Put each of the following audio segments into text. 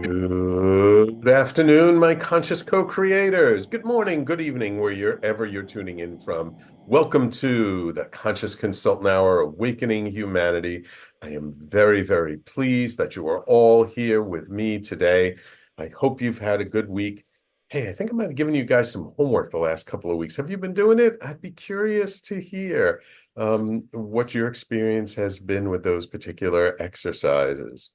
Good afternoon, my conscious co-creators. Good morning, good evening, wherever you're tuning in from. Welcome to the Conscious Consultant Hour, Awakening Humanity. I am very, very pleased that you are all here with me today. I hope you've had a good week. Hey, I think I might have given you guys some homework the last couple of weeks. Have you been doing it? I'd be curious to hear what your experience has been with those particular exercises.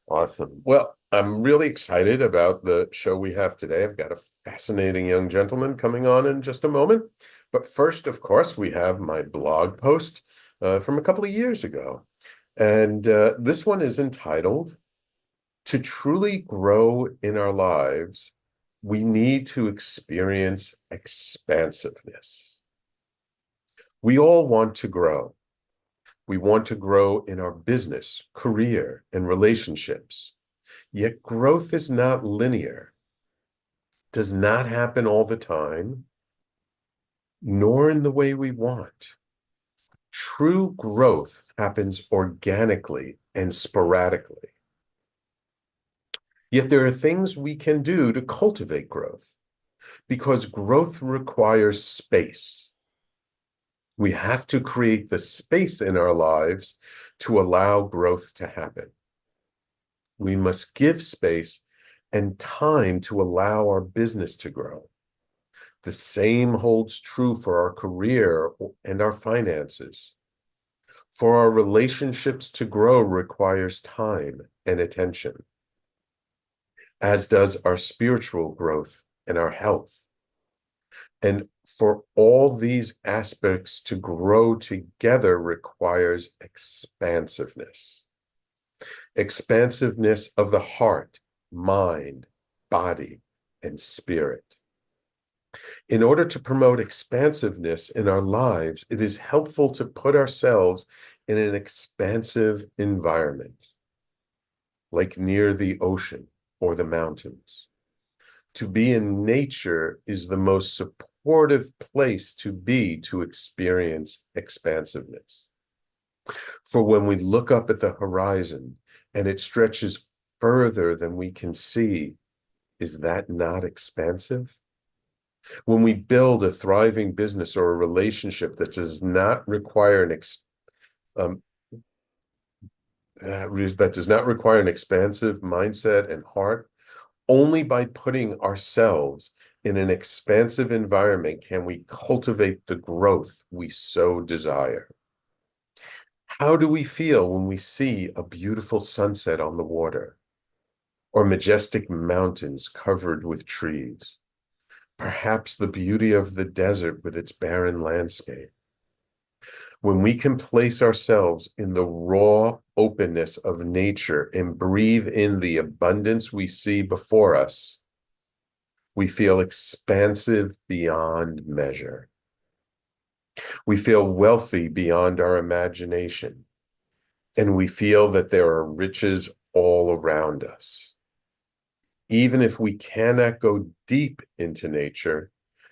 Awesome. Well, I'm really excited about the show we have today. I've got a fascinating young gentleman coming on in just a moment. But first, of course, we have my blog post from a couple of years ago. And this one is entitled, "To truly grow in our lives, we need to experience expansiveness." We all want to grow. We want to grow in our business, career, and relationships. Yet growth is not linear, does not happen all the time, nor in the way we want. True growth happens organically and sporadically. Yet there are things we can do to cultivate growth, because growth requires space. We have to create the space in our lives to allow growth to happen. We must give space and time to allow our business to grow. The same holds true for our career and our finances. For our relationships to grow requires time and attention, as does our spiritual growth and our health. And for all these aspects to grow together requires expansiveness. Expansiveness of the heart, mind, body, and spirit. In order to promote expansiveness in our lives, it is helpful to put ourselves in an expansive environment, like near the ocean or the mountains. To be in nature is the most supportive place to be to experience expansiveness. For when we look up at the horizon and it stretches further than we can see, is that not expansive? When we build a thriving business or a relationship that does not require um, an expansive mindset and heart, only by putting ourselves in an expansive environment can we cultivate the growth we so desire. How do we feel when we see a beautiful sunset on the water, or majestic mountains covered with trees? Perhaps the beauty of the desert with its barren landscape. When we can place ourselves in the raw openness of nature and breathe in the abundance we see before us, we feel expansive beyond measure. We feel wealthy beyond our imagination, and we feel that there are riches all around us. Even if we cannot go deep into nature,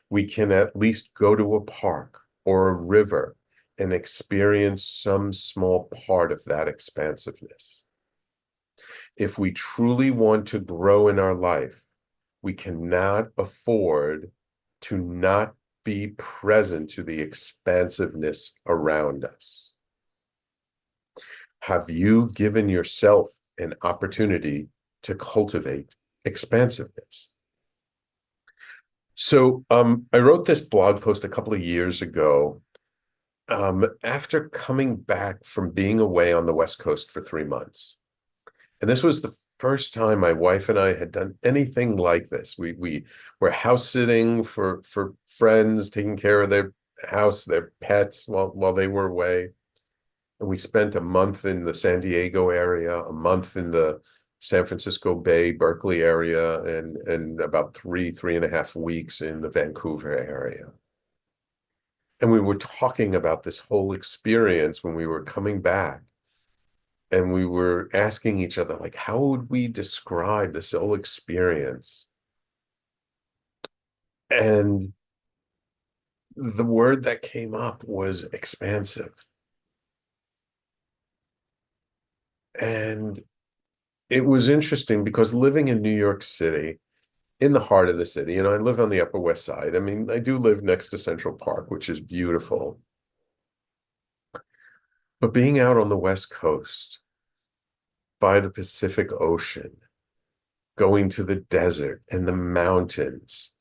we can at least go to a park or a river and experience some small part of that expansiveness. If we truly want to grow in our life, we cannot afford to not be present to the expansiveness around us. Have you given yourself an opportunity to cultivate expansiveness? So I wrote this blog post a couple of years ago after coming back from being away on the West Coast for 3 months. And this was the first time my wife and I had done anything like this. We were house sitting for friends, taking care of their house, their pets while they were away. And we spent a month in the San Diego area, a month in the San Francisco Bay, Berkeley area, and about 3.5 weeks in the Vancouver area. And we were talking about this whole experience when we were coming back. And we were asking each other, like, how would we describe this whole experience? And the word that came up was expansive. And it was interesting because living in New York City, in the heart of the city, and I live on the Upper West Side. I mean, I do live next to Central Park, which is beautiful. But being out on the West Coast by the Pacific Ocean, going to the desert and the mountains,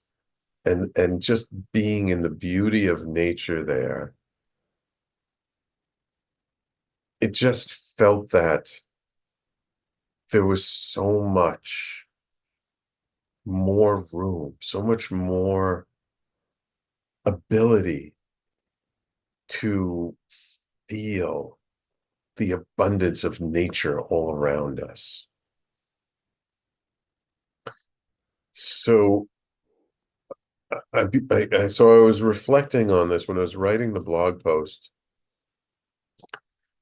and just being in the beauty of nature there, it just felt that there was so much more room, so much more ability to feel the abundance of nature all around us. So so I was reflecting on this when I was writing the blog post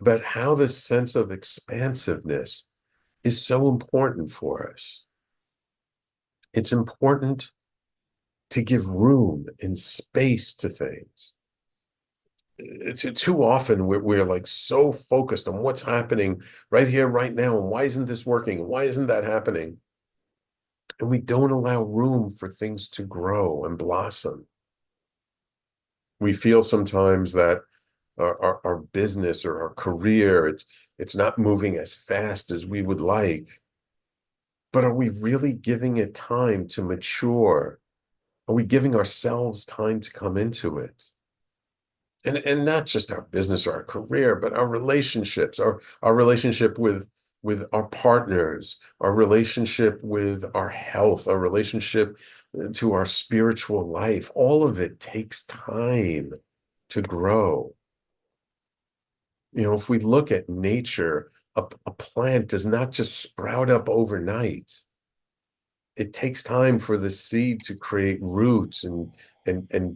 about how this sense of expansiveness is so important for us. It's important to give room and space to things. Too often we're like so focused on what's happening right here, right now, and why isn't this working? Why isn't that happening? And we don't allow room for things to grow and blossom. We feel sometimes that our business or our career, it's not moving as fast as we would like. But are we really giving it time to mature? Are we giving ourselves time to come into it? And not just our business or our career, but our relationships, our relationship with our partners, our relationship with our health, our relationship to our spiritual life. All of it takes time to grow. If we look at nature, a plant does not just sprout up overnight. It takes time for the seed to create roots and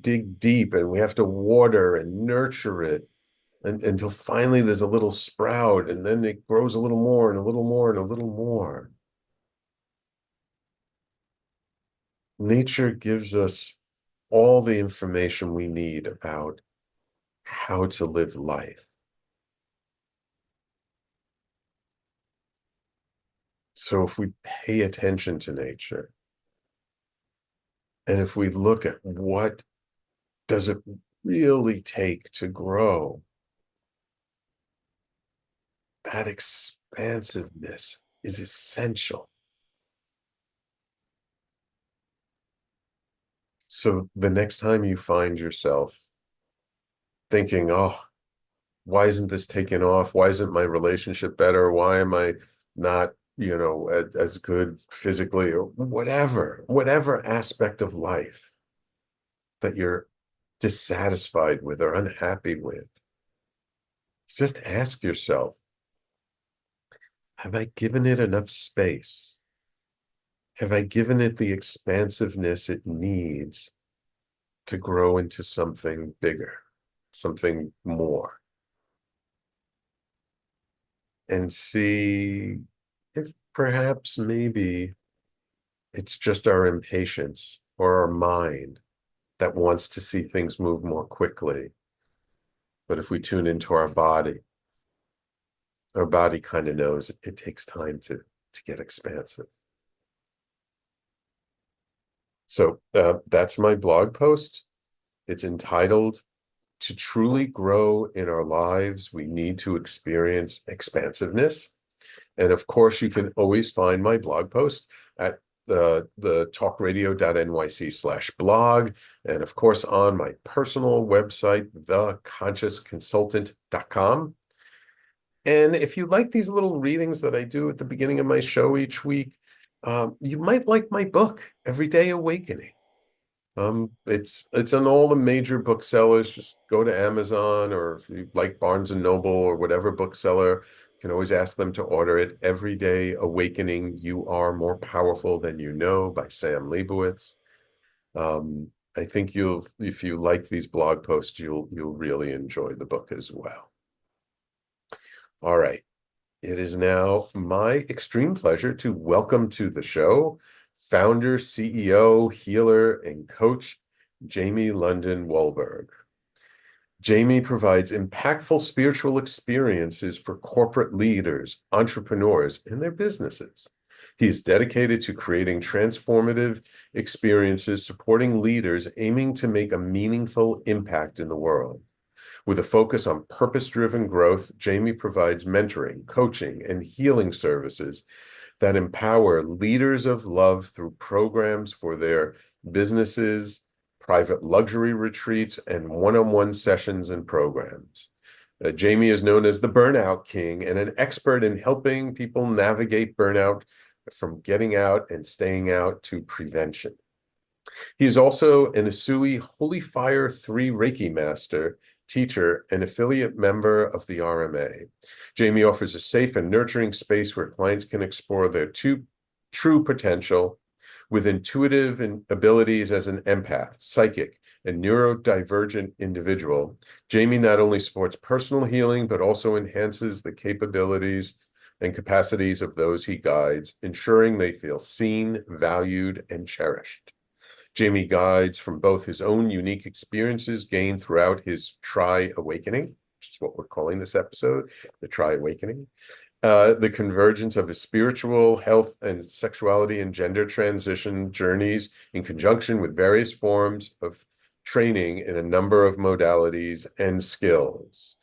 dig deep, and we have to water and nurture it until finally there's a little sprout, and then it grows a little more and a little more and a little more. Nature gives us all the information we need about how to live life. So if we pay attention to nature, and if we look at what does it really take to grow, that expansiveness is essential. So the next time you find yourself thinking, oh, why isn't this taking off? Why isn't my relationship better? Why am I not, as good physically, or whatever aspect of life that you're dissatisfied with or unhappy with? Just ask yourself, have I given it enough space? Have I given it the expansiveness it needs to grow into something bigger, something more? And see if perhaps maybe it's just our impatience or our mind that wants to see things move more quickly. But if we tune into our body kind of knows it takes time to get expansive. So that's my blog post. It's entitled, "To truly grow in our lives, we need to experience expansiveness." And of course, you can always find my blog post at the talkradio.nyc/blog. And of course, on my personal website, theconsciousconsultant.com. And if you like these little readings that I do at the beginning of my show each week, you might like my book, Everyday Awakening. It's on all the major booksellers. Just go to Amazon, or if you like Barnes and Noble or whatever bookseller, you can always ask them to order it. Everyday Awakening, You Are More Powerful Than You Know by Sam Leibowitz. I think if you like these blog posts, you'll really enjoy the book as well. All right. It is now my extreme pleasure to welcome to the show founder, CEO, healer, and coach, Jamie London Wollberg. Jamie provides impactful spiritual experiences for corporate leaders, entrepreneurs, and their businesses. He is dedicated to creating transformative experiences, supporting leaders aiming to make a meaningful impact in the world. With a focus on purpose-driven growth, Jamie provides mentoring, coaching, and healing services that empower leaders of love through programs for their businesses, private luxury retreats, and one-on-one sessions and programs. Jamie is known as the Burnout King and an expert in helping people navigate burnout from getting out and staying out to prevention. He is also an Usui Holy Fire 3 Reiki Master, teacher, and affiliate member of the RMA. Jamie offers a safe and nurturing space where clients can explore their true potential with intuitive abilities as an empath, psychic, and neurodivergent individual. Jamie not only supports personal healing, but also enhances the capabilities and capacities of those he guides, ensuring they feel seen, valued, and cherished. Jamie guides from both his own unique experiences gained throughout his tri-awakening, which is what we're calling this episode, the tri-awakening, the convergence of his spiritual, health, and sexuality and gender transition journeys in conjunction with various forms of training in a number of modalities and skills.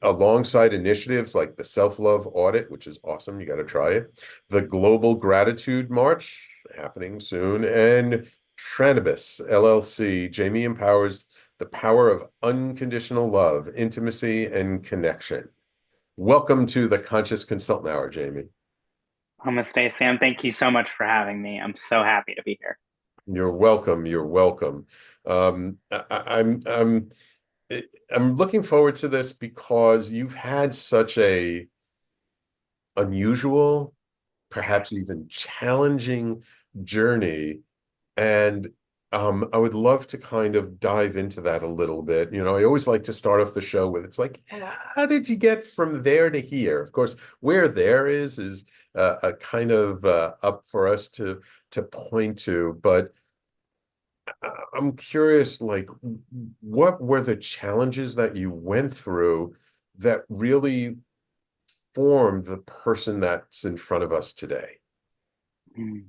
Alongside initiatives like the Self-Love Audit, which is awesome, you got to try it, the Global Gratitude March, happening soon, and Trannabis, LLC, Jamie empowers the power of unconditional love, intimacy, and connection. Welcome to the Conscious Consultant Hour, Jamie. Namaste, Sam. Thank you so much for having me. I'm so happy to be here. You're welcome. You're welcome. I'm looking forward to this because you've had such a unusual, perhaps even challenging journey. And I would love to kind of dive into that a little bit. I always like to start off the show with, it's like, how did you get from there to here? Of course, where there is a kind of up for us to point to. But I'm curious, like, what were the challenges that you went through that really formed the person that's in front of us today? Mm.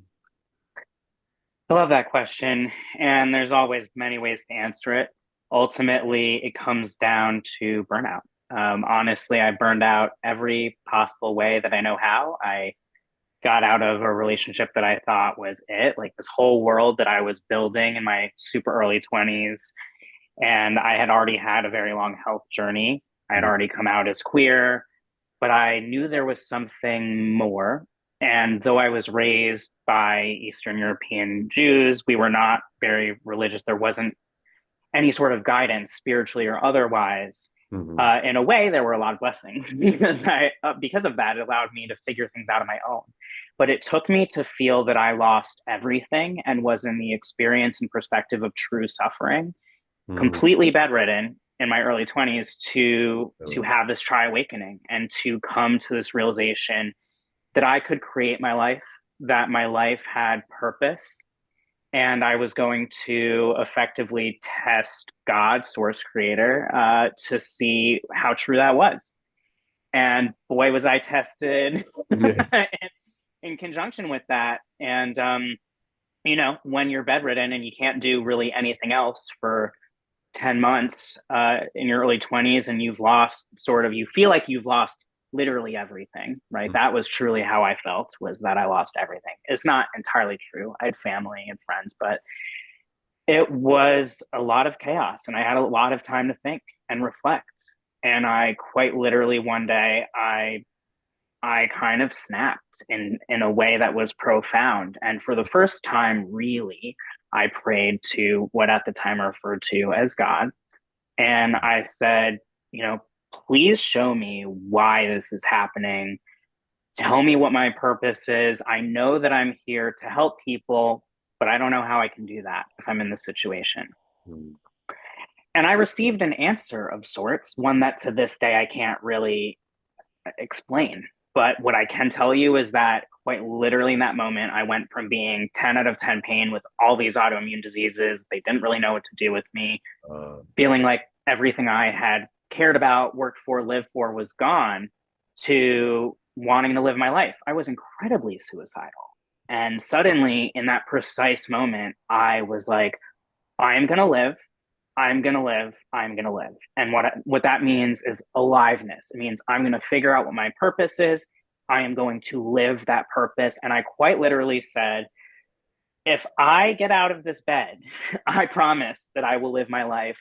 I love that question. And there's always many ways to answer it. Ultimately, it comes down to burnout. Honestly, I burned out every possible way that I know how. I got out of a relationship that I thought was it, like this whole world that I was building in my super early 20s. And I had already had a very long health journey. I had already come out as queer, but I knew there was something more. And though I was raised by Eastern European Jews, we were not very religious. There wasn't any sort of guidance, spiritually or otherwise. Mm-hmm. In a way, there were a lot of blessings because of that, it allowed me to figure things out on my own. But it took me to feel that I lost everything and was in the experience and perspective of true suffering, Mm-hmm. completely bedridden in my early 20s to have this tri awakening and to come to this realization that I could create my life, that my life had purpose, and I was going to effectively test God, source creator, to see how true that was. And boy, was I tested Yeah. in conjunction with that. And when you're bedridden and you can't do really anything else for 10 months in your early 20s, and you feel like you've lost literally everything, right? That was truly how I felt, was that I lost everything. It's not entirely true. I had family and friends, but it was a lot of chaos, and I had a lot of time to think and reflect. And I quite literally one day I kind of snapped in a way that was profound. And for the first time, really, I prayed to what at the time I referred to as God. And I said, please show me why this is happening. Tell me what my purpose is. I know that I'm here to help people, but I don't know how I can do that if I'm in this situation. Mm-hmm. And I received an answer of sorts, one that to this day I can't really explain. But what I can tell you is that quite literally in that moment, I went from being 10 out of 10 pain with all these autoimmune diseases. They didn't really know what to do with me, Uh, feeling like everything I had cared about, worked for, lived for was gone, to wanting to live my life. I was incredibly suicidal. And suddenly, in that precise moment, I was like, I'm going to live. I'm going to live. I'm going to live. And what that means is aliveness. It means I'm going to figure out what my purpose is. I am going to live that purpose. And I quite literally said, if I get out of this bed, I promise that I will live my life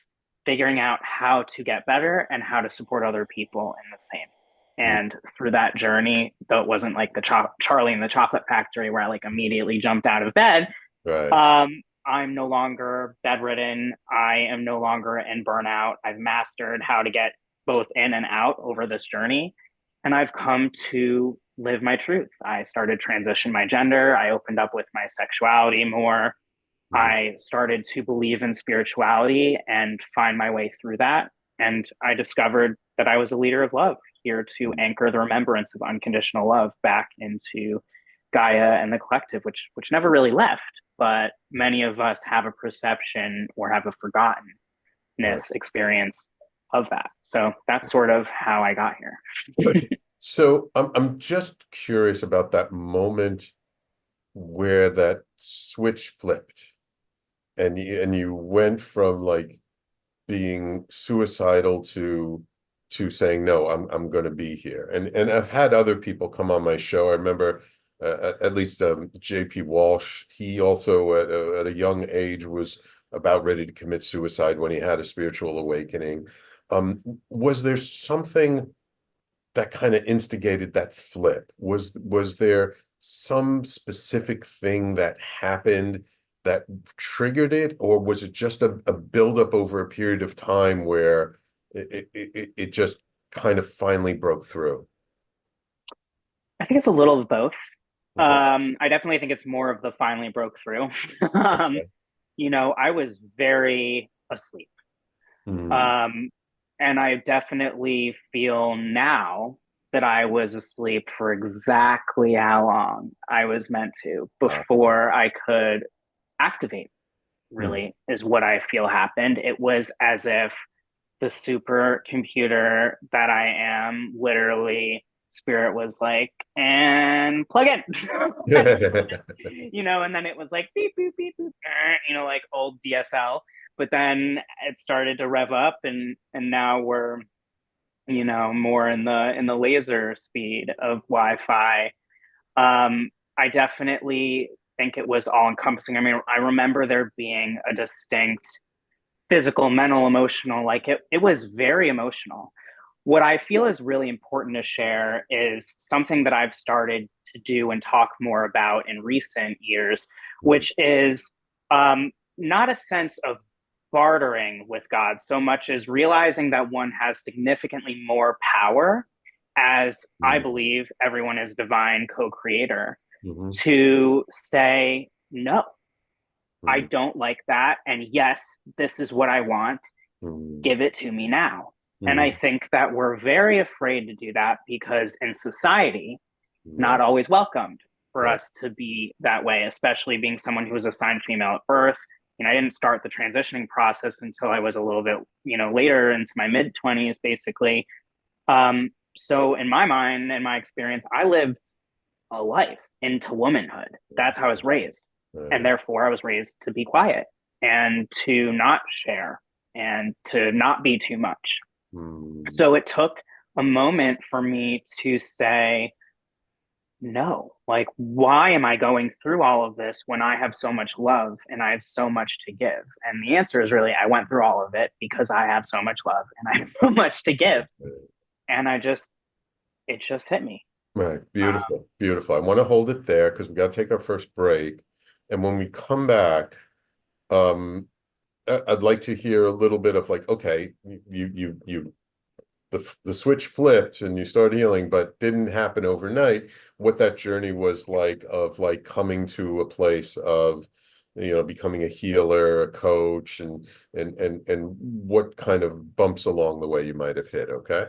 figuring out how to get better and how to support other people in the same. And through that journey, though it wasn't like the Charlie in the Chocolate Factory where I like immediately jumped out of bed, Right. I'm no longer bedridden. I am no longer in burnout. I've mastered how to get both in and out over this journey. And I've come to live my truth. I started transition my gender. I opened up with my sexuality more. Mm. I started to believe in spirituality and find my way through that. And I discovered that I was a leader of love, here to anchor the remembrance of unconditional love back into Gaia and the collective, which never really left, but many of us have a perception or have a Right. forgottenness experience of that. So that's sort of how I got here. So I'm just curious about that moment where that switch flipped and you went from like being suicidal to saying no, I'm going to be here. And I've had other people come on my show. I remember at least JP Walsh. He also at a young age was about ready to commit suicide when he had a spiritual awakening. Was there something that kind of instigated that flip? Was there some specific thing that happened that triggered it, or was it just a buildup over a period of time where it just kind of finally broke through? I think it's a little of both. Okay. I definitely think it's more of the finally broke through. um, Okay. I was very asleep. Hmm. Um, and I definitely feel now that I was asleep for exactly how long I was meant to Okay. before I could activate, Hmm. really, is what I feel happened. It was as if the supercomputer that I am, literally, spirit was like, and plug in. And then it was like beep beep beep beep, like old DSL. But then it started to rev up, and now we're more in the laser speed of Wi-Fi. I definitely think it was all encompassing. I mean, I remember there being a distinct physical, mental, emotional, like it was very emotional. What I feel is really important to share is something that I've started to do and talk more about in recent years, which is not a sense of bartering with God so much as realizing that one has significantly more power, as I believe everyone is divine co creator, Hmm. to say, no, I Hmm. don't like that. And yes, this is what I want. Hmm. Give it to me now. And I Hmm. think that we're very afraid to do that because in society, not Right. always welcomed for Right. us to be that way, especially being someone who was assigned female at birth. I didn't start the transitioning process until I was a little bit, later into my mid 20s, basically. So in my mind and my experience, I lived a life into womanhood. That's how I was raised. And Right. therefore, I was raised to be quiet and to not share and to not be too much. Hmm. So it took a moment for me to say, no, like, why am I going through all of this when I have so much love and I have so much to give? And the answer is really, I went through all of it because I have so much love and I have so much to give. And it just hit me. Right. Um, Beautiful. Beautiful. I want to hold it there because we got to take our first break. And when we come back, um, I'd like to hear a little bit of like, okay, the switch flipped and you started healing, but didn't happen overnight. What that journey was like of like coming to a place of, becoming a healer, a coach, and what kind of bumps along the way you might have hit. Okay.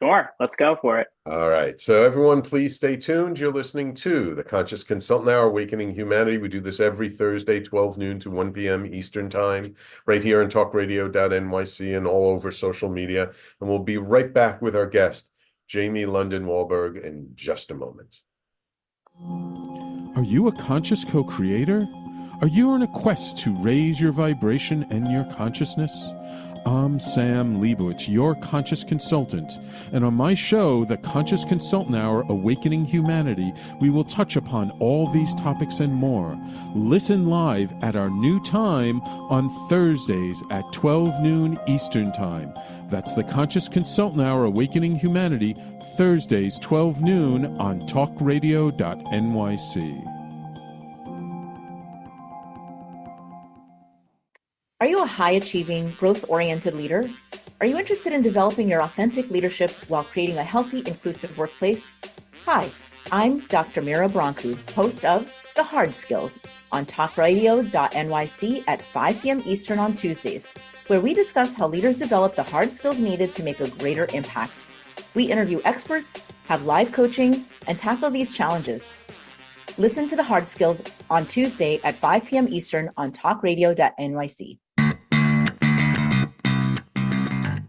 Sure, let's go for it. All right. So everyone, please stay tuned. You're listening to the Conscious Consultant Hour, Awakening Humanity. We do this every Thursday, 12 noon to 1 p.m. Eastern Time, right here on talkradio.nyc and all over social media. And we'll be right back with our guest, Jamie London Wollberg, in just a moment. Are you a conscious co-creator? Are you on a quest to raise your vibration and your consciousness? I'm Sam Leibowitz, your conscious consultant, and on my show, The Conscious Consultant Hour, Awakening Humanity, we will touch upon all these topics and more. Listen live at our new time on Thursdays at 12 noon Eastern Time. That's The Conscious Consultant Hour, Awakening Humanity, Thursdays 12 noon on talkradio.nyc. Are you a high-achieving, growth-oriented leader? Are you interested in developing your authentic leadership while creating a healthy, inclusive workplace? Hi, I'm Dr. Mira Brancu, host of The Hard Skills on talkradio.nyc at 5 p.m. Eastern on Tuesdays, where we discuss how leaders develop the hard skills needed to make a greater impact. We interview experts, have live coaching, and tackle these challenges. Listen to The Hard Skills on Tuesday at 5 p.m. Eastern on talkradio.nyc.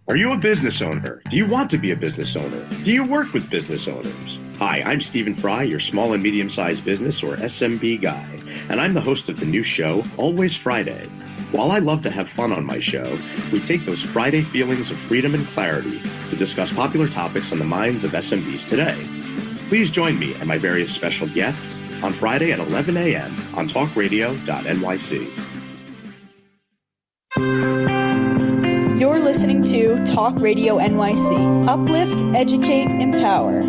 Are you a business owner? Do you want to be a business owner? Do you work with business owners? Hi, I'm Stephen Fry, your small and medium-sized business or SMB guy, and I'm the host of the new show, Always Friday. While I love to have fun on my show, we take those Friday feelings of freedom and clarity to discuss popular topics on the minds of SMBs today. Please join me and my various special guests on Friday at 11 a.m. on talkradio.nyc. You're listening to Talk Radio NYC. Uplift, educate, empower.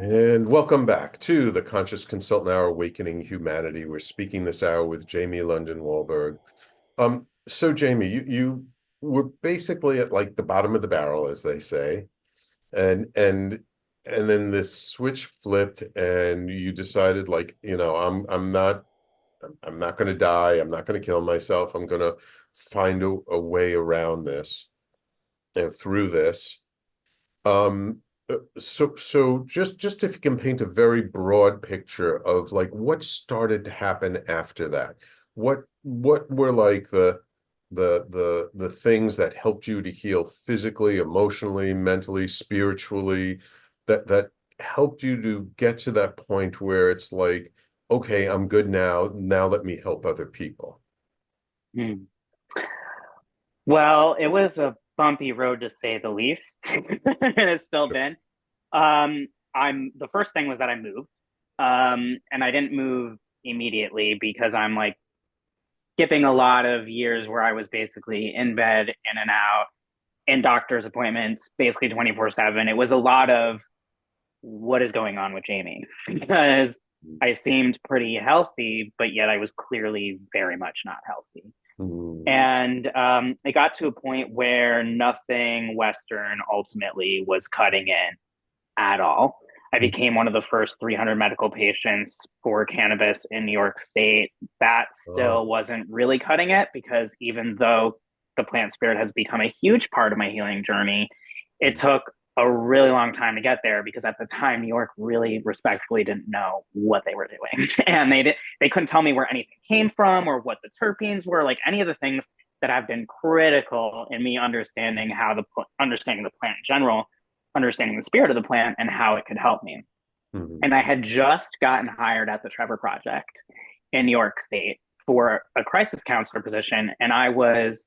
And welcome back to the Conscious Consultant Hour, Awakening Humanity. We're speaking this hour with Jamie London Wollberg. So Jamie, you were basically at like the bottom of the barrel, as they say, and then this switch flipped, and you decided, like, I'm not going to die. I'm not going to kill myself. I'm going to find a way around this and through this. So just if you can paint a very broad picture of like what started to happen after that, what were like the things that helped you to heal physically, emotionally, mentally, spiritually, that helped you to get to that point where it's like, okay, I'm good now. Now let me help other people. Hmm. Well, it was a bumpy road to say the least, and it's still been. The first thing was that I moved, and I didn't move immediately because I'm like skipping a lot of years where I was basically in bed, in and out, in doctor's appointments, basically 24/7. It was a lot of what is going on with Jamie because I seemed pretty healthy, but yet I was clearly very much not healthy. And it got to a point where nothing Western ultimately was cutting in at all. I became one of the first 300 medical patients for cannabis in New York State. That still wasn't really cutting it because even though the plant spirit has become a huge part of my healing journey, it took a really long time to get there because at the time New York really respectfully didn't know what they were doing. And they couldn't tell me where anything came from or what the terpenes were, like any of the things that have been critical in me understanding understanding the plant in general, understanding the spirit of the plant and how it could help me. Mm-hmm. And I had just gotten hired at the Trevor Project in New York State for a crisis counselor position. And I was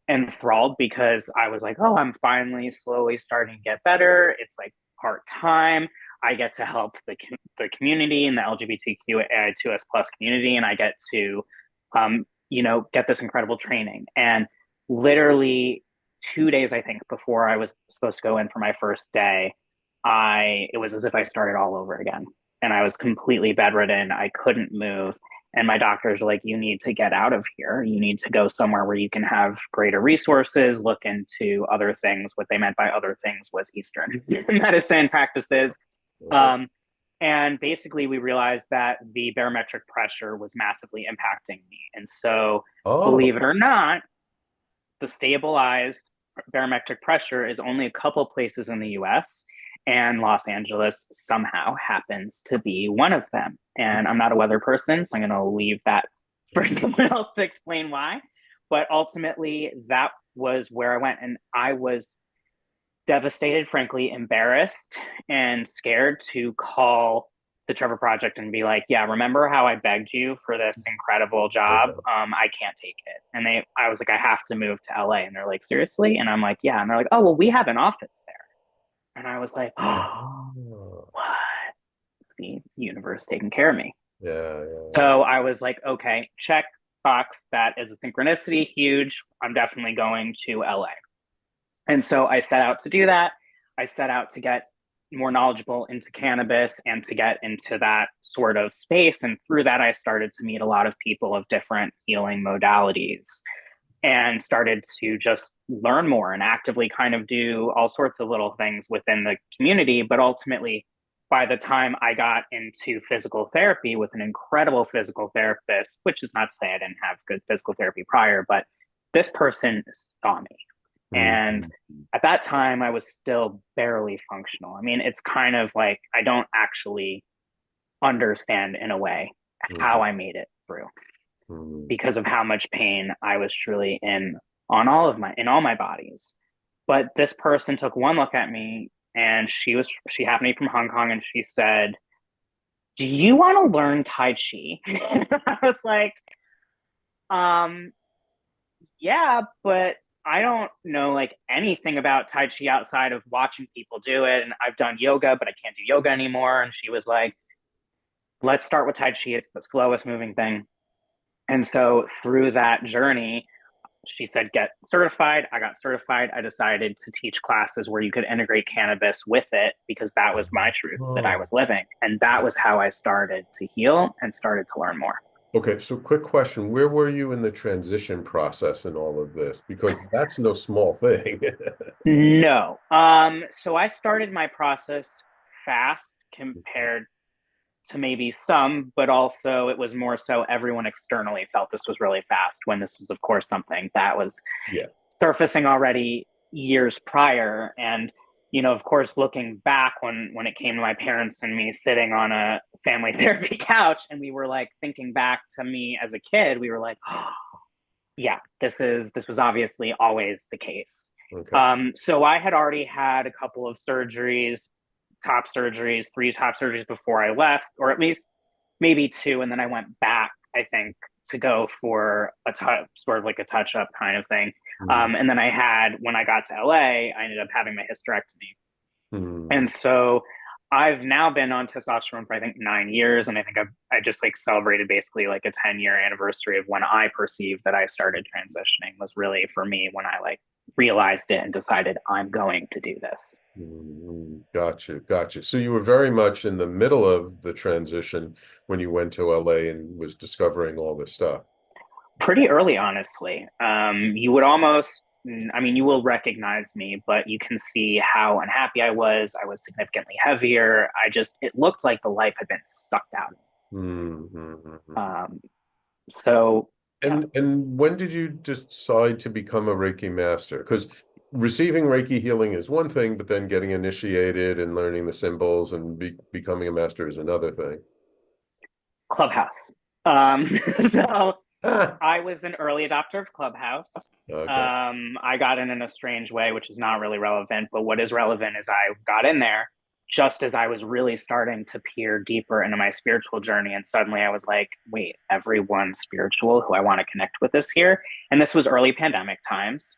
enthralled because I was like, oh, I'm finally slowly starting to get better. It's like part-time. I get to help the community and the LGBTQI2S plus community. And I get to, get this incredible training. And literally 2 days, I think, before I was supposed to go in for my first day, it was as if I started all over again. And I was completely bedridden. I couldn't move. And my doctors were like, you need to get out of here. You need to go somewhere where you can have greater resources, look into other things. What they meant by other things was Eastern medicine practices. And basically, we realized that the barometric pressure was massively impacting me. And so, believe it or not, the stabilized barometric pressure is only a couple places in the US, and Los Angeles somehow happens to be one of them. And I'm not a weather person, so I'm going to leave that for someone else to explain why. But ultimately, that was where I went. And I was devastated, frankly, embarrassed and scared to call the Trevor Project and be like, yeah, remember how I begged you for this incredible job? I can't take it. And I was like, I have to move to LA. And they're like, seriously? And I'm like, yeah. And they're like, oh, well, we have an office there. And I was like, oh, what? The universe taking care of me. Yeah. So I was like, okay, check box. That is a synchronicity. Huge. I'm definitely going to LA. And so I set out to do that. I set out to get more knowledgeable into cannabis and to get into that sort of space. And through that, I started to meet a lot of people of different healing modalities and started to just learn more and actively kind of do all sorts of little things within the community. But ultimately, by the time I got into physical therapy with an incredible physical therapist, which is not to say I didn't have good physical therapy prior, but this person saw me. And at that time, I was still barely functional. I mean, it's kind of like I don't actually understand in a way how I made it through because of how much pain I was truly in all my bodies. But this person took one look at me, and she happened to be from Hong Kong, and she said, do you want to learn Tai Chi? I was like, yeah, but I don't know like anything about Tai Chi outside of watching people do it. And I've done yoga, but I can't do yoga anymore. And she was like, let's start with Tai Chi. It's the slowest moving thing. And so through that journey, she said, get certified. I got certified. I decided to teach classes where you could integrate cannabis with it because that was my truth that I was living. And that was how I started to heal and started to learn more. Okay, so quick question. Where were you in the transition process in all of this? Because that's no small thing. No. So I started my process fast compared to maybe some, but also it was more so everyone externally felt this was really fast when this was, of course, something that was surfacing already years prior. And, you know, of course, looking back when it came to my parents and me sitting on a family therapy couch and we were like thinking back to me as a kid, we were like, oh, yeah, this was obviously always the case. Okay. So I had already had a couple of surgeries, three top surgeries before I left, or at least maybe two. And then I went back, I think, to go for sort of like a touch up kind of thing. And then when I got to LA, I ended up having my hysterectomy. And so I've now been on testosterone for, I think, 9 years. And I think I just like celebrated basically like a 10-year anniversary of when I perceived that I started transitioning was really for me when I like realized it and decided I'm going to do this. Gotcha. So you were very much in the middle of the transition when you went to LA and was discovering all this stuff. Pretty early, honestly. You would almost, you will recognize me, but you can see how unhappy I was. I was significantly heavier. It looked like the life had been sucked out of me. And when did you decide to become a Reiki master? Because receiving Reiki healing is one thing, but then getting initiated and learning the symbols and becoming a master is another thing. Clubhouse. I was an early adopter of Clubhouse. Okay. I got in a strange way, which is not really relevant, but what is relevant is I got in there just as I was really starting to peer deeper into my spiritual journey. And suddenly I was like, wait, everyone's spiritual who I want to connect with is here. And this was early pandemic times.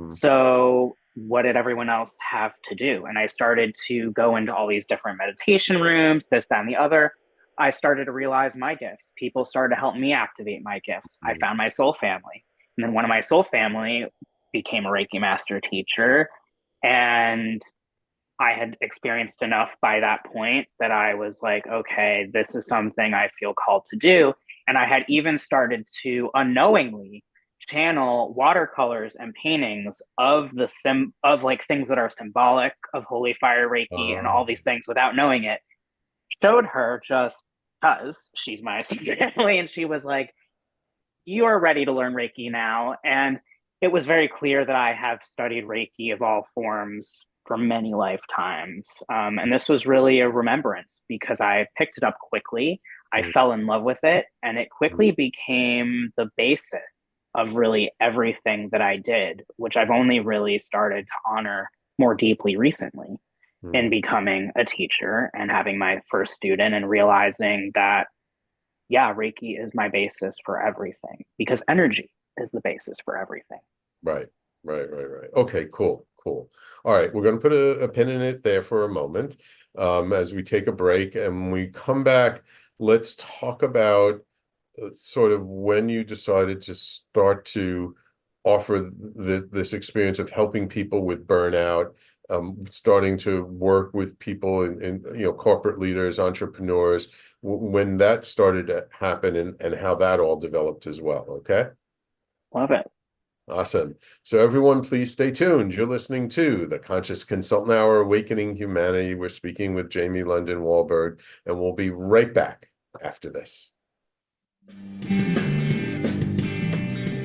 So what did everyone else have to do? And I started to go into all these different meditation rooms, this, that, and the other. I started to realize my gifts. People started to help me activate my gifts. I found my soul family. And then one of my soul family became a Reiki master teacher. And I had experienced enough by that point that I was like, okay, this is something I feel called to do. And I had even started to unknowingly channel watercolors and paintings of like things that are symbolic of holy fire Reiki and all these things without knowing it. Showed her just because she's my family, and she was like, you are ready to learn Reiki now. And it was very clear that I have studied Reiki of all forms for many lifetimes. And this was really a remembrance because I picked it up quickly. I fell in love with it, and it quickly became the basis of really everything that I did, which I've only really started to honor more deeply recently in becoming a teacher and having my first student and realizing that, yeah, Reiki is my basis for everything because energy is the basis for everything. Right. Okay, cool. All right, we're going to put a pin in it there for a moment as we take a break, and when we come back, let's talk about sort of when you decided to start to offer this experience of helping people with burnout, starting to work with people in corporate leaders, entrepreneurs, when that started to happen, and how that all developed as well. Okay. Love it. Awesome. So everyone, please stay tuned. You're listening to the Conscious Consultant Hour, Awakening Humanity. We're speaking with Jamie London Wollberg, and we'll be right back after this.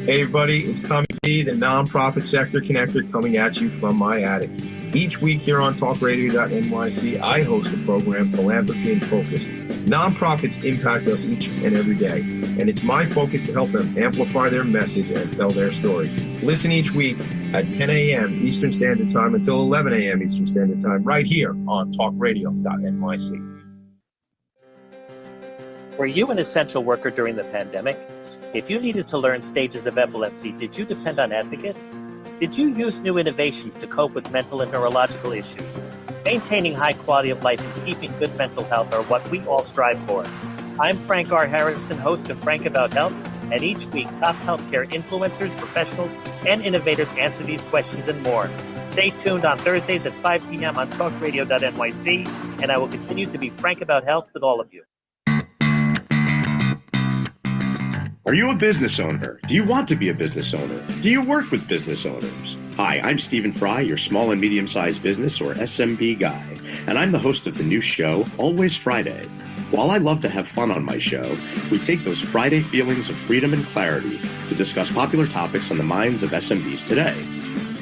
Hey everybody, it's Tommy D, the nonprofit sector connector, coming at you from my attic. Each week here on talkradio.nyc, I host the program Philanthropy in Focus. Nonprofits impact us each and every day, and it's my focus to help them amplify their message and tell their story. Listen each week at 10 a.m. Eastern Standard Time until 11 a.m. Eastern Standard Time, right here on talkradio.nyc. Were you an essential worker during the pandemic? If you needed to learn stages of epilepsy, did you depend on advocates? Did you use new innovations to cope with mental and neurological issues? Maintaining high quality of life and keeping good mental health are what we all strive for. I'm Frank R. Harrison, host of Frank About Health, and each week top healthcare influencers, professionals, and innovators answer these questions and more. Stay tuned on Thursdays at 5 p.m. on talkradio.nyc, and I will continue to be frank about health with all of you. Are you a business owner? Do you want to be a business owner? Do you work with business owners? Hi, I'm Stephen Fry, your small and medium-sized business or SMB guy, and I'm the host of the new show, Always Friday. While I love to have fun on my show, we take those Friday feelings of freedom and clarity to discuss popular topics on the minds of SMBs today.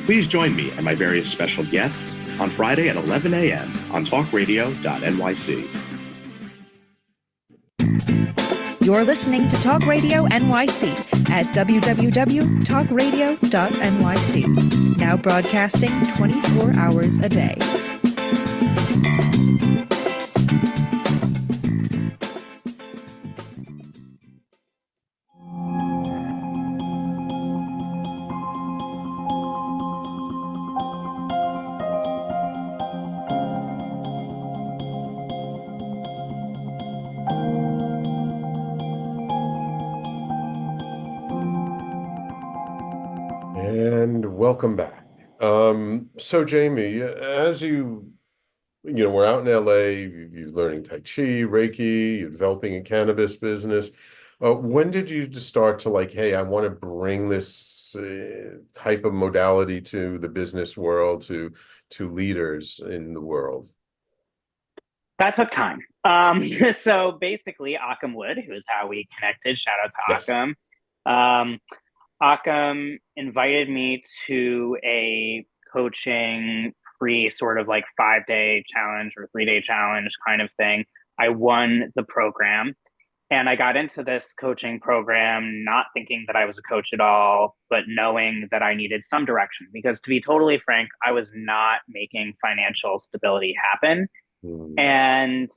Please join me and my various special guests on Friday at 11 a.m. on talkradio.nyc. You're listening to Talk Radio NYC at www.talkradio.nyc. Now broadcasting 24 hours a day. And welcome back. So Jamie, as we're out in LA, you're learning Tai Chi, Reiki, you're developing a cannabis business. When did you just start to hey, I want to bring this type of modality to the business world, to leaders in the world? That took time. So basically, Occam Wood, who is how we connected, shout out to Occam. Yes. Occam invited me to a coaching free sort of 5-day challenge or 3-day challenge kind of thing. I won the program and I got into this coaching program not thinking that I was a coach at all, but knowing that I needed some direction because, to be totally frank, I was not making financial stability happen. And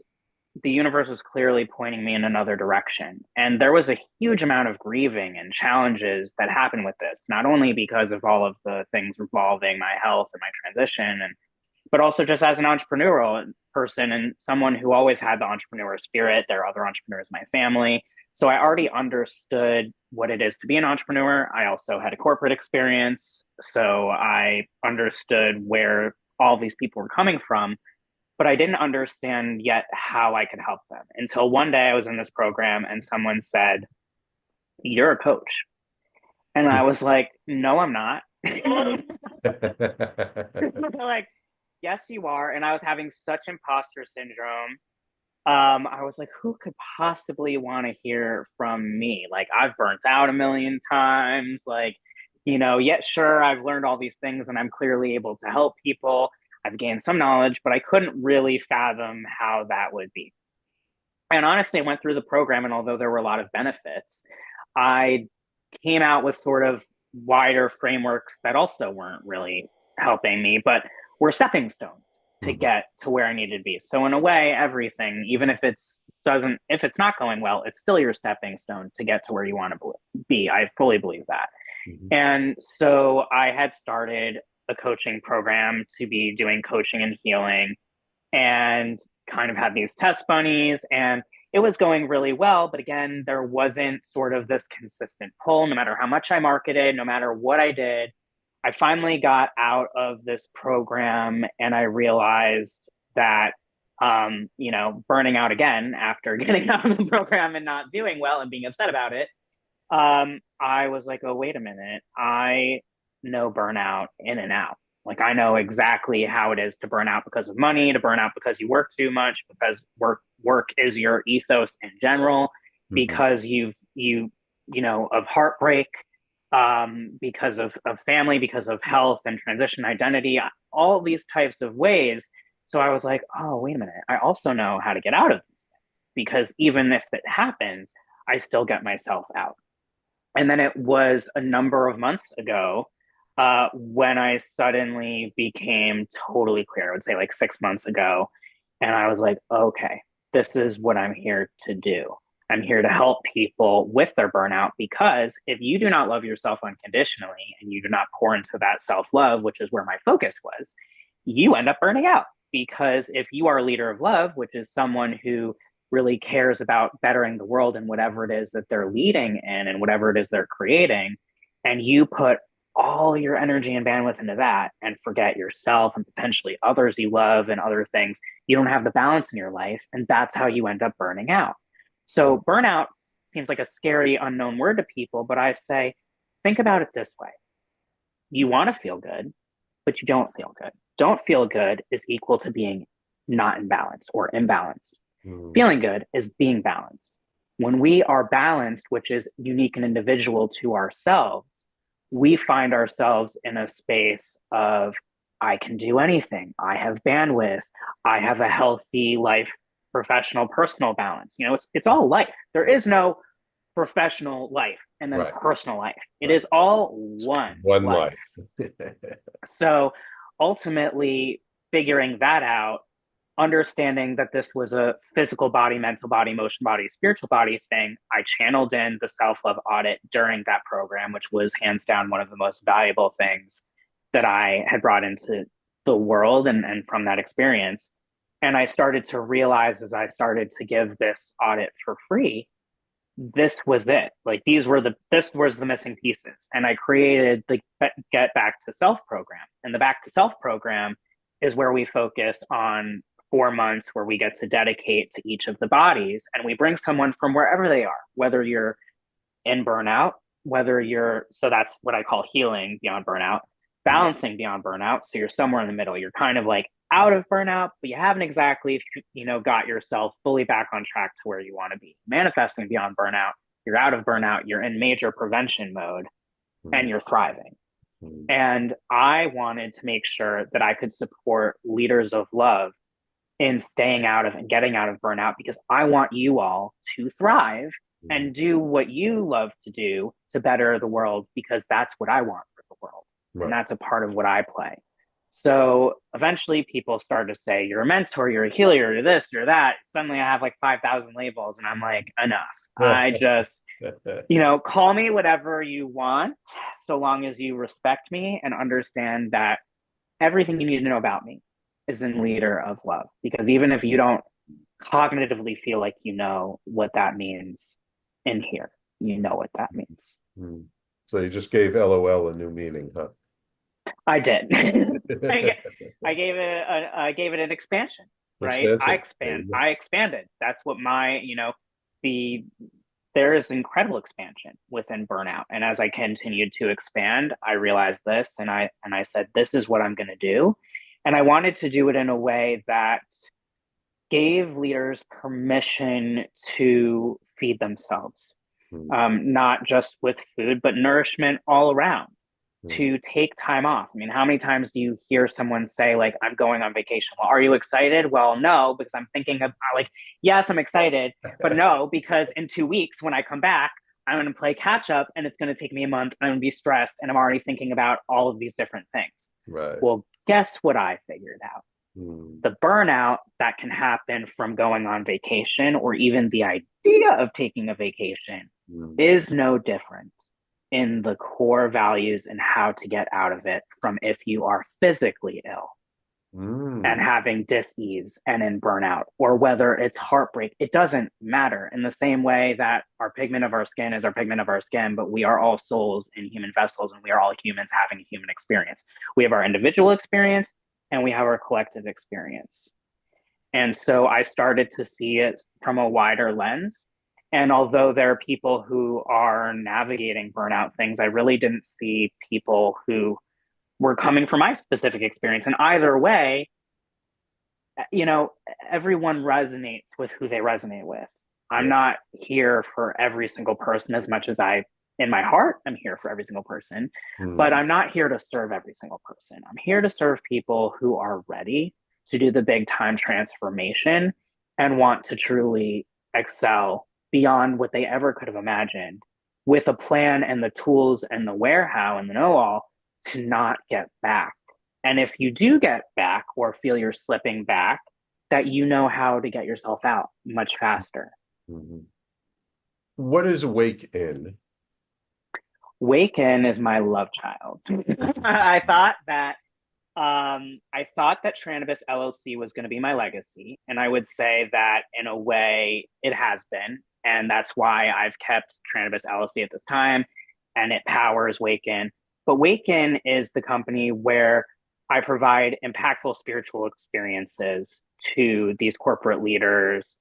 the universe was clearly pointing me in another direction. And there was a huge amount of grieving and challenges that happened with this, not only because of all of the things involving my health and my transition, but also just as an entrepreneurial person and someone who always had the entrepreneur spirit. There are other entrepreneurs in my family. So I already understood what it is to be an entrepreneur. I also had a corporate experience, so I understood where all these people were coming from, but I didn't understand yet how I could help them until one day I was in this program and someone said, "You're a coach." And I was like, "No, I'm not." Like, "Yes, you are." And I was having such imposter syndrome. I was like, who could possibly want to hear from me? Like, I've burnt out a million times. Like, yet sure, I've learned all these things and I'm clearly able to help people. I've gained some knowledge, but I couldn't really fathom how that would be. And honestly, I went through the program, and although there were a lot of benefits, I came out with sort of wider frameworks that also weren't really helping me, but were stepping stones to get to where I needed to be. So in a way, everything, even if if it's not going well, it's still your stepping stone to get to where you want to be. I fully believe that. And so I had started a coaching program to be doing coaching and healing, and kind of had these test bunnies, and it was going really well. But again, there wasn't sort of this consistent pull, no matter how much I marketed, no matter what I did. I finally got out of this program and I realized that, burning out again after getting out of the program and not doing well and being upset about it, I was like, oh, wait a minute. I know burnout in and out. Like, I know exactly how it is to burn out because of money, to burn out because you work too much, because work is your ethos in general, because of heartbreak, because of family, because of health and transition identity, all these types of ways. So I was like, oh, wait a minute. I also know how to get out of these things, because even if it happens, I still get myself out. And then it was a number of months ago when I suddenly became totally clear. I would say like 6 months ago. And I was like, okay, this is what I'm here to do. I'm here to help people with their burnout, because if you do not love yourself unconditionally and you do not pour into that self-love, which is where my focus was, you end up burning out. Because if you are a leader of love, which is someone who really cares about bettering the world and whatever it is that they're leading in and whatever it is they're creating, and you put all your energy and bandwidth into that and forget yourself and potentially others you love and other things, you don't have the balance in your life. And that's how you end up burning out. So burnout seems like a scary, unknown word to people, but I say, think about it this way. You want to feel good, but you don't feel good. Don't feel good is equal to being not in balance or imbalanced. Feeling good is being balanced. When we are balanced, which is unique and individual to ourselves, we find ourselves in a space of, I can do anything. I have bandwidth. I have a healthy life, professional, personal balance. It's all life. There is no professional life and then personal life. It is all one life. So ultimately, figuring that out, understanding that this was a physical body, mental body, emotion body, spiritual body thing, I channeled in the self-love audit during that program, which was hands down one of the most valuable things that I had brought into the world and from that experience. And I started to realize, as I started to give this audit for free, this was it. Like, this was the missing pieces. And I created the Get Back to Self program. And the Back to Self program is where we focus on 4 months where we get to dedicate to each of the bodies, and we bring someone from wherever they are, whether you're in burnout, so that's what I call healing beyond burnout, balancing beyond burnout. So you're somewhere in the middle. You're kind of like out of burnout, but you haven't exactly, got yourself fully back on track to where you want to be. Manifesting beyond burnout, you're out of burnout, you're in major prevention mode, and you're thriving. And I wanted to make sure that I could support leaders of love in staying out of and getting out of burnout, because I want you all to thrive and do what you love to do to better the world, because that's what I want for the world. And that's a part of what I play. So eventually people start to say, you're a mentor, you're a healer, you're this, you're that. Suddenly I have like 5,000 labels, and I'm like, enough. I just, call me whatever you want, so long as you respect me and understand that everything you need to know about me is in leader of love. Because even if you don't cognitively feel like you know what that means in here, you know what that means. Mm. So you just gave LOL a new meaning, huh? I did. I gave it an expansion, right? Expansion. There you go. I expanded. That's what the there is incredible expansion within burnout. And as I continued to expand, I realized this, and I said, this is what I'm going to do. And I wanted to do it in a way that gave leaders permission to feed themselves, not just with food, but nourishment all around, to take time off. I mean, how many times do you hear someone say, like, I'm going on vacation? Well, are you excited? Well, no, because I'm thinking of, like, yes, I'm excited, but no, because in 2 weeks when I come back, I'm going to play catch up and it's going to take me a month. I'm going to be stressed and I'm already thinking about all of these different things. Right. Well, guess what I figured out? The burnout that can happen from going on vacation, or even the idea of taking a vacation, is no different in the core values and how to get out of it from if you are physically ill and having dis-ease and in burnout, or whether it's heartbreak. It doesn't matter. In the same way that our pigment of our skin is our pigment of our skin, but we are all souls in human vessels, and we are all humans having a human experience. We have our individual experience and we have our collective experience. And so I started to see it from a wider lens. And although there are people who are navigating burnout things, I really didn't see people who were coming from my specific experience. And either way, everyone resonates with who they resonate with. I'm not here for every single person as much as in my heart, I'm here for every single person, but I'm not here to serve every single person. I'm here to serve people who are ready to do the big time transformation and want to truly excel beyond what they ever could have imagined, with a plan and the tools and the where-how and the know-all to not get back. And if you do get back or feel you're slipping back, that you know how to get yourself out much faster. What is Wake In? Wake In is my love child. I thought that Trannabis LLC was going to be my legacy, and I would say that in a way it has been, and that's why I've kept Trannabis LLC at this time, and it powers Wake In. But Wake In is the company where I provide impactful spiritual experiences to these corporate leaders,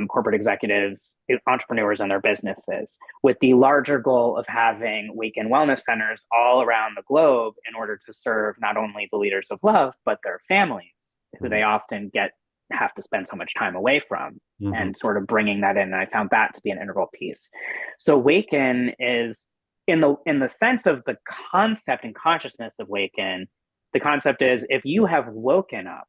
corporate executives, entrepreneurs, and their businesses, with the larger goal of having Wake In wellness centers all around the globe in order to serve not only the leaders of love, but their families, who they often have to spend so much time away from, and sort of bringing that in. And I found that to be an integral piece. So Wake In is, in the sense of the concept and consciousness of Wake In, the concept is, if you have woken up,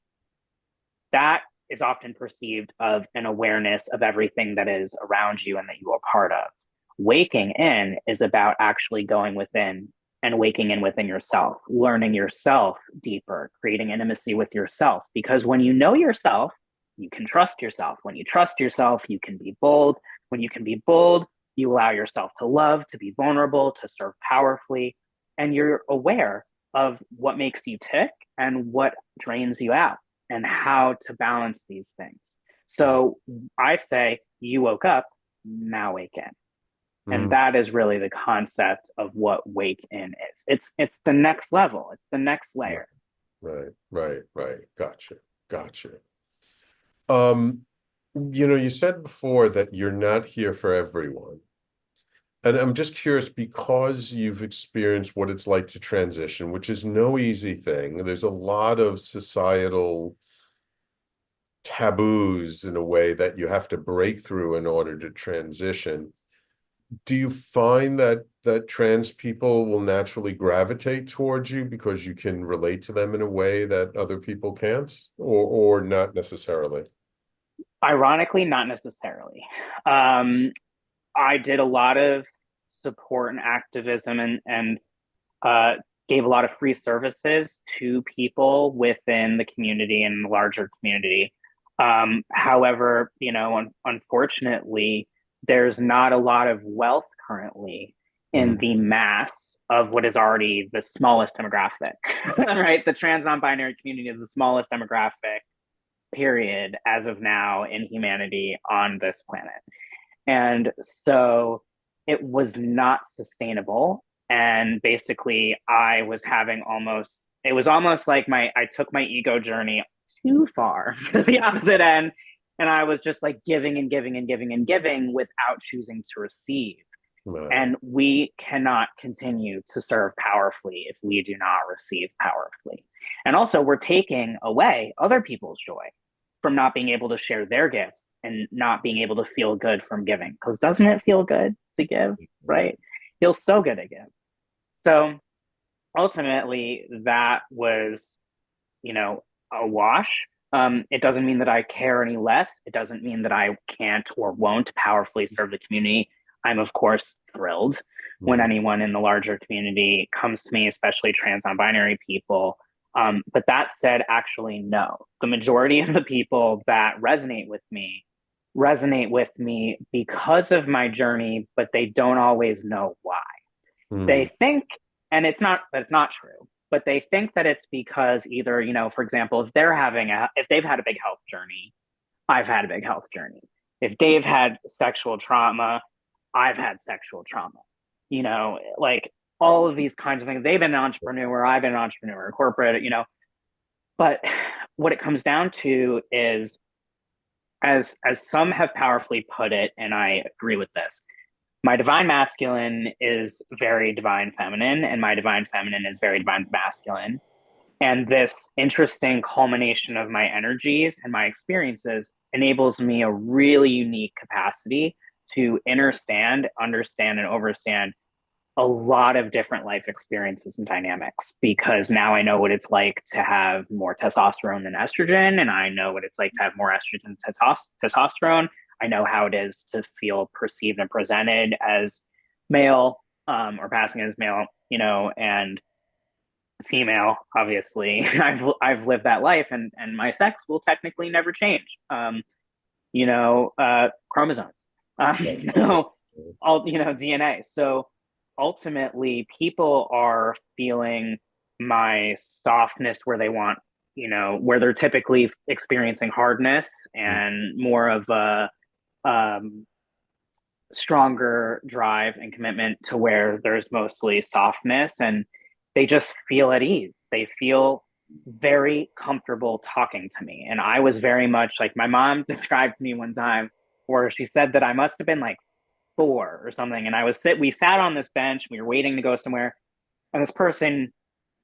that is often perceived of an awareness of everything that is around you and that you are part of. Waking in is about actually going within and waking in within yourself, learning yourself deeper, creating intimacy with yourself. Because when you know yourself, you can trust yourself. When you trust yourself, you can be bold. When you can be bold, you allow yourself to love, to be vulnerable, to serve powerfully, and you're aware of what makes you tick and what drains you out, and how to balance these things. So I say, you woke up, now wake in. And that is really the concept of what Wake In is. It's the next level. It's the next layer. Right. Gotcha. You said before that you're not here for everyone. And I'm just curious, because you've experienced what it's like to transition, which is no easy thing. There's a lot of societal taboos in a way that you have to break through in order to transition. Do you find that trans people will naturally gravitate towards you because you can relate to them in a way that other people can't, or not necessarily? Ironically, not necessarily. I did a lot of support and activism and gave a lot of free services to people within the community and the larger community. However, unfortunately, there's not a lot of wealth currently in the mass of what is already the smallest demographic, right? The trans non-binary community is the smallest demographic, period, as of now in humanity on this planet. And so it was not sustainable. And basically I was having it was almost like I took my ego journey too far to the opposite end. And I was just like giving and giving and giving and giving without choosing to receive. Right. And we cannot continue to serve powerfully if we do not receive powerfully. And also, we're taking away other people's joy from not being able to share their gifts and not being able to feel good from giving. Because doesn't it feel good to give, right? Feels so good to give. So ultimately, that was, a wash. It doesn't mean that I care any less. It doesn't mean that I can't or won't powerfully serve the community. I'm, of course, thrilled when anyone in the larger community comes to me, especially trans non-binary people. But that said, actually, no. The majority of the people that resonate with me because of my journey, but they don't always know why. They think, and that's not true, but they think that it's because either, for example, if they've had a big health journey, I've had a big health journey. If they've had sexual trauma, I've had sexual trauma, like all of these kinds of things. They've been an entrepreneur, I've been an entrepreneur, corporate, but what it comes down to is, as some have powerfully put it, and I agree with this, my divine masculine is very divine feminine, and my divine feminine is very divine masculine. And this interesting culmination of my energies and my experiences enables me a really unique capacity to understand, and overstand a lot of different life experiences and dynamics, because now I know what it's like to have more testosterone than estrogen, and I know what it's like to have more estrogen than testosterone. I know how it is to feel perceived and presented as male, or passing as male, and female. Obviously, I've lived that life, and my sex will technically never change. Chromosomes, so all DNA. So ultimately, people are feeling my softness where they want, where they're typically experiencing hardness and more of a stronger drive and commitment to where there's mostly softness, and they just feel at ease. They feel very comfortable talking to me. And I was very much like, my mom described me one time where she said that I must have been like 4 or something. And we sat on this bench, we were waiting to go somewhere. And this person,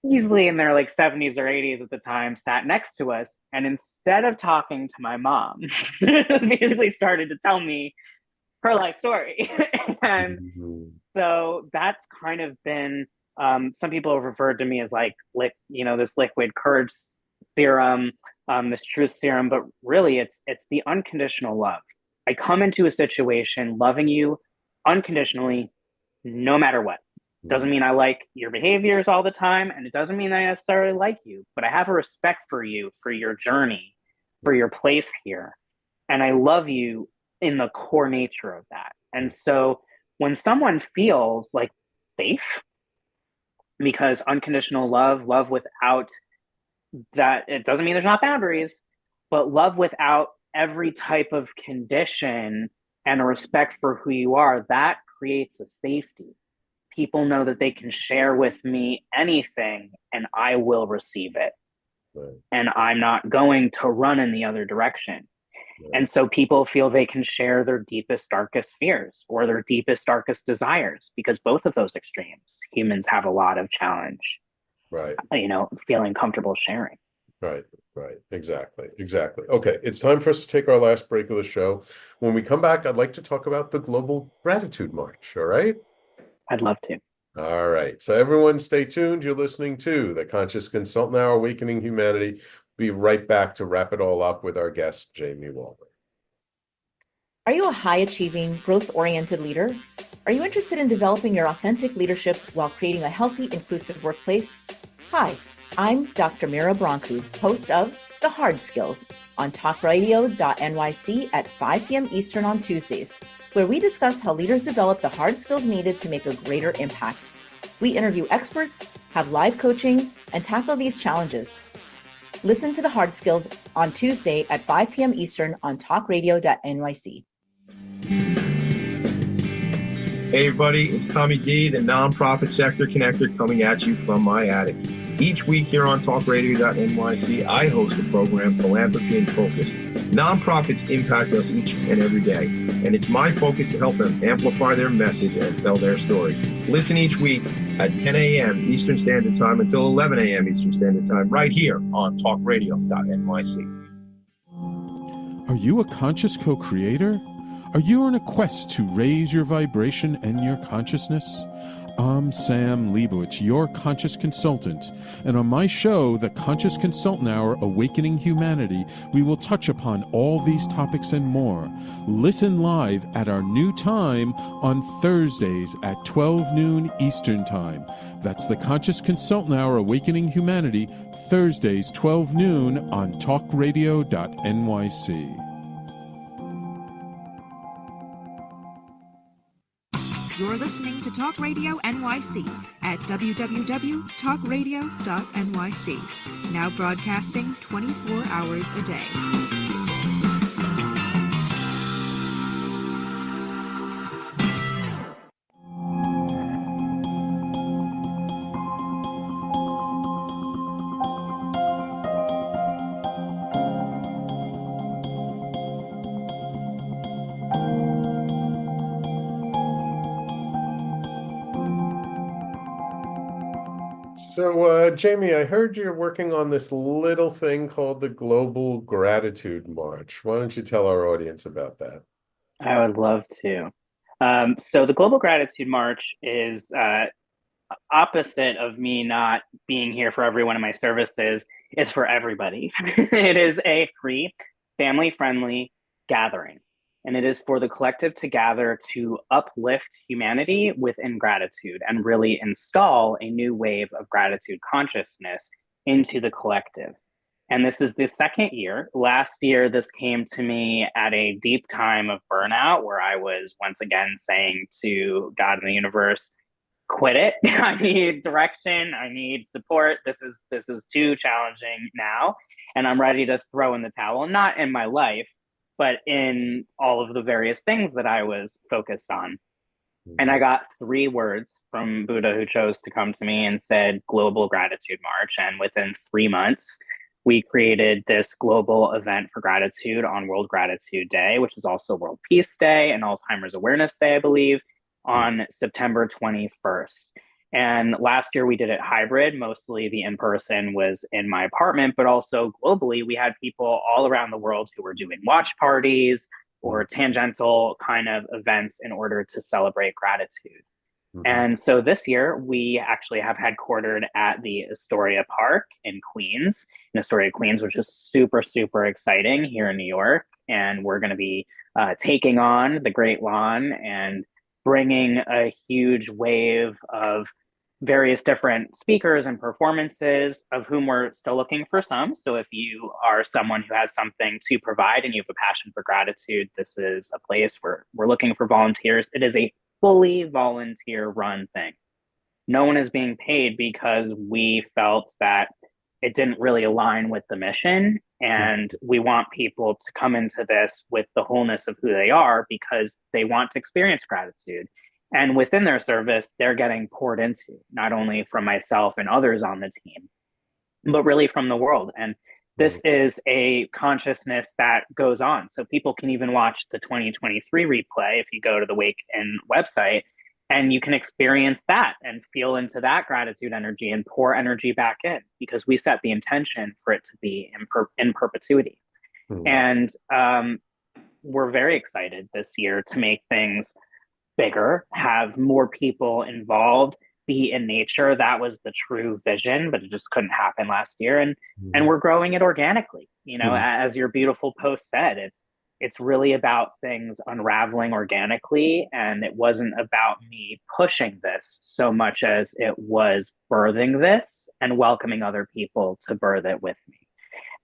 easily in their like 70s or 80s at the time, sat next to us. And instead of talking to my mom, basically started to tell me her life story. And so that's kind of been, some people have referred to me as like, this liquid courage serum, this truth serum, but really it's the unconditional love. I come into a situation loving you unconditionally, no matter what. Doesn't mean I like your behaviors all the time, and it doesn't mean I necessarily like you, but I have a respect for you, for your journey, for your place here. And I love you in the core nature of that. And so when someone feels like safe, because unconditional love without that, it doesn't mean there's not boundaries, but love without every type of condition and a respect for who you are, that creates a safety. People know that they can share with me anything and I will receive it. Right. And I'm not going to run in the other direction. Right. And so people feel they can share their deepest, darkest fears or their deepest, darkest desires, because both of those extremes, humans have a lot of challenge, right? Feeling comfortable sharing. Right. Exactly. Okay, it's time for us to take our last break of the show. When we come back, I'd like to talk about the Global Gratitude March. All right? I'd love to. All right. So everyone stay tuned. You're listening to the Conscious Consultant Hour, Awakening Humanity. Be right back to wrap it all up with our guest, Jamie Wollberg. Are you a high-achieving, growth-oriented leader? Are you interested in developing your authentic leadership while creating a healthy, inclusive workplace? Hi, I'm Dr. Mira Brancu, host of The Hard Skills on talkradio.nyc at 5 p.m. Eastern on Tuesdays, where we discuss how leaders develop the hard skills needed to make a greater impact. We interview experts, have live coaching, and tackle these challenges. Listen to The Hard Skills on Tuesday at 5 p.m. Eastern on talkradio.nyc. Hey everybody, it's Tommy D, the nonprofit sector connector, coming at you from my attic. Each week here on talkradio.nyc, I host a program, Philanthropy in Focus. Nonprofits impact us each and every day, and it's my focus to help them amplify their message and tell their story. Listen each week at 10 a.m. Eastern Standard Time until 11 a.m. Eastern Standard Time, right here on talkradio.nyc. Are you a conscious co-creator? Are you on a quest to raise your vibration and your consciousness? I'm Sam Leibowitz, your conscious consultant, and on my show, The Conscious Consultant Hour, Awakening Humanity, we will touch upon all these topics and more. Listen live at our new time on Thursdays at 12 noon Eastern Time. That's The Conscious Consultant Hour, Awakening Humanity, Thursdays 12 noon on talkradio.nyc. You're listening to Talk Radio NYC at www.talkradio.nyc. Now broadcasting 24 hours a day. So, Jamie, I heard you're working on this little thing called the Global Gratitude March. Why don't you tell our audience about that? I would love to. So the Global Gratitude March is opposite of me not being here for every one of my services. It's for everybody. It is a free, family-friendly gathering. And it is for the collective to gather to uplift humanity within gratitude and really install a new wave of gratitude consciousness into the collective. And this is the second year. Last year, this came to me at a deep time of burnout where I was once again saying to God and the universe, quit it. I need direction. I need support. This is too challenging now. And I'm ready to throw in the towel, not in my life, but in all of the various things that I was focused on. And I got 3 words from Buddha, who chose to come to me and said, Global Gratitude March. And within 3 months, we created this global event for gratitude on World Gratitude Day, which is also World Peace Day and Alzheimer's Awareness Day, I believe, on September 21st. And last year we did it hybrid. Mostly the in-person was in my apartment, but also globally, we had people all around the world who were doing watch parties or tangential kind of events in order to celebrate gratitude. And so this year, we actually have headquartered at the Astoria Park in Queens, which is super, super exciting here in New York. And we're going to be taking on the Great Lawn and bringing a huge wave of various different speakers and performances, of whom we're still looking for some. So if you are someone who has something to provide and you have a passion for gratitude, this is a place where we're looking for volunteers. It is a fully volunteer run thing. No one is being paid because we felt that it didn't really align with the mission. And we want people to come into this with the wholeness of who they are because they want to experience gratitude. And within their service, they're getting poured into, not only from myself and others on the team, but really from the world. And this is a consciousness that goes on. So people can even watch the 2023 replay if you go to the Wake In website, and you can experience that and feel into that gratitude energy and pour energy back in, because we set the intention for it to be in perpetuity. And we're very excited this year to make things bigger, have more people involved, be in nature. That was the true vision, but it just couldn't happen last year. And we're growing it organically. You know, as your beautiful post said, it's really about things unraveling organically. And it wasn't about me pushing this so much as it was birthing this and welcoming other people to birth it with me.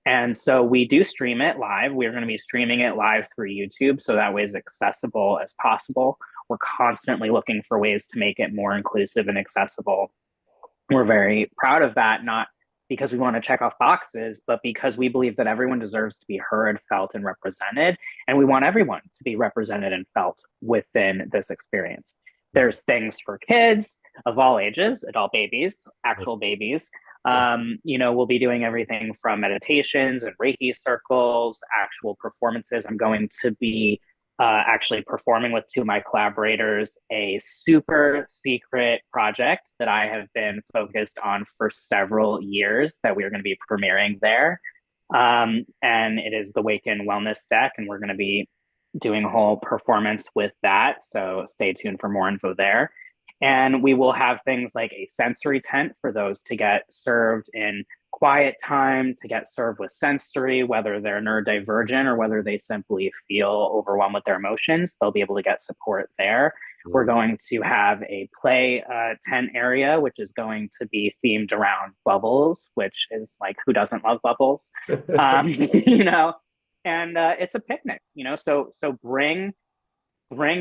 And so we do stream it live. We're going to be streaming it live through YouTube, so that way it's accessible as possible. We're constantly looking for ways to make it more inclusive and accessible. We're very proud of that, not because we want to check off boxes, but because we believe that everyone deserves to be heard, felt, and represented. And we want everyone to be represented and felt within this experience. There's things for kids of all ages, adult babies, actual babies. We'll be doing everything from meditations and Reiki circles, actual performances. I'm going to be actually performing with two of my collaborators a super secret project that I have been focused on for several years that we are going to be premiering there. And it is the Waken Wellness Deck, and we're going to be doing a whole performance with that. So stay tuned for more info there. And we will have things like a sensory tent for those to get served in quiet time, to get served with sensory, whether they're neurodivergent or whether they simply feel overwhelmed with their emotions. They'll be able to get support there. We're going to have a play tent area, which is going to be themed around bubbles, which is like, who doesn't love bubbles? And it's a picnic, so bring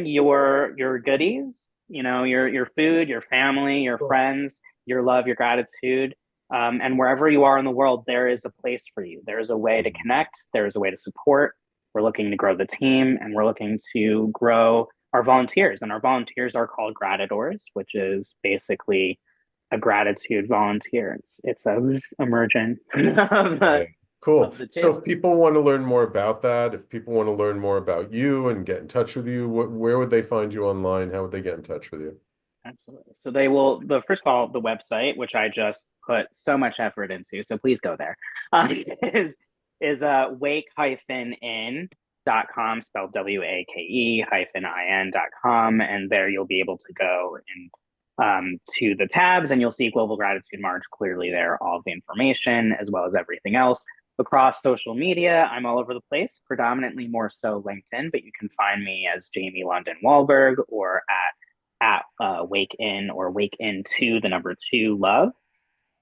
your goodies, your food, your family, your friends, your love, your gratitude. And wherever you are in the world, there is a place for you. There is a way to connect. There is a way to support. We're looking to grow the team, and we're looking to grow our volunteers. And our volunteers are called gratidors, which is basically a gratitude volunteer. It's a immersion. Cool. So if people want to learn more about that, if people want to learn more about you and get in touch with you, where would they find you online? How would they get in touch with you? Absolutely. So they will, first of all, the website, which I just put so much effort into, so please go there, is wake-in.com, spelled WAKE-IN.com. And there you'll be able to go to the tabs, and you'll see Global Gratitude March clearly there, all of the information, as well as everything else. Across social media, I'm all over the place, predominantly more so LinkedIn, but you can find me as Jamie London Wollberg, or at Wake In, or Wake Into the number 2 Love.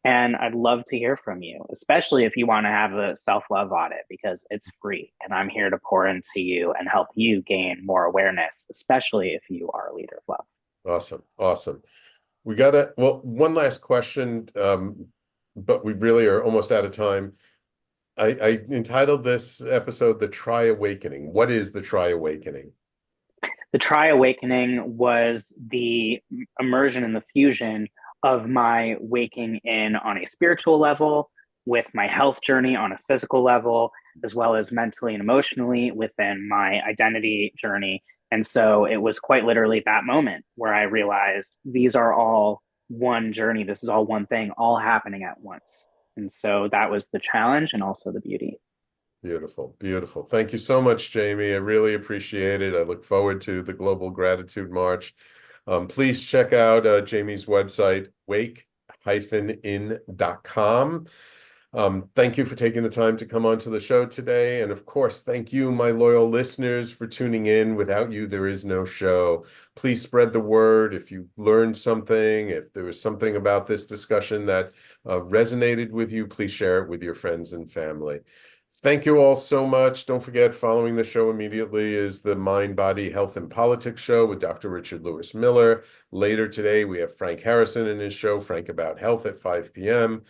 And I'd love to hear from you, especially if you want to have a self-love audit, because it's free and I'm here to pour into you and help you gain more awareness, especially if you are a leader of love. Awesome. We got one last question, but we really are almost out of time. I entitled this episode, The Tri-Awakening. What is the Tri-Awakening? The Tri-Awakening was the immersion and the fusion of my waking in on a spiritual level, with my health journey on a physical level, as well as mentally and emotionally within my identity journey. And so it was quite literally that moment where I realized these are all one journey. This is all one thing, all happening at once. And so that was the challenge and also the beauty. Beautiful. Thank you so much, Jamie. I really appreciate it. I look forward to the Global Gratitude March. Please check out Jamie's website, wake-in.com. Thank you for taking the time to come onto the show today. And of course, thank you, my loyal listeners, for tuning in. Without you, there is no show. Please spread the word. If you learned something, if there was something about this discussion that resonated with you, please share it with your friends and family. Thank you all so much. Don't forget, following the show immediately is the Mind, Body, Health, and Politics show with Dr. Richard Lewis Miller. Later today, we have Frank Harrison in his show, Frank About Health, at 5 p.m.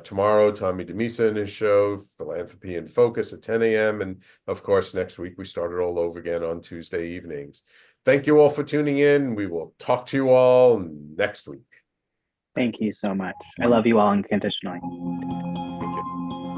Tomorrow, Tommy DeMisa in his show, Philanthropy in Focus, at 10 a.m. And of course, next week, we start it all over again on Tuesday evenings. Thank you all for tuning in. We will talk to you all next week. Thank you so much. I love you all unconditionally. Thank you.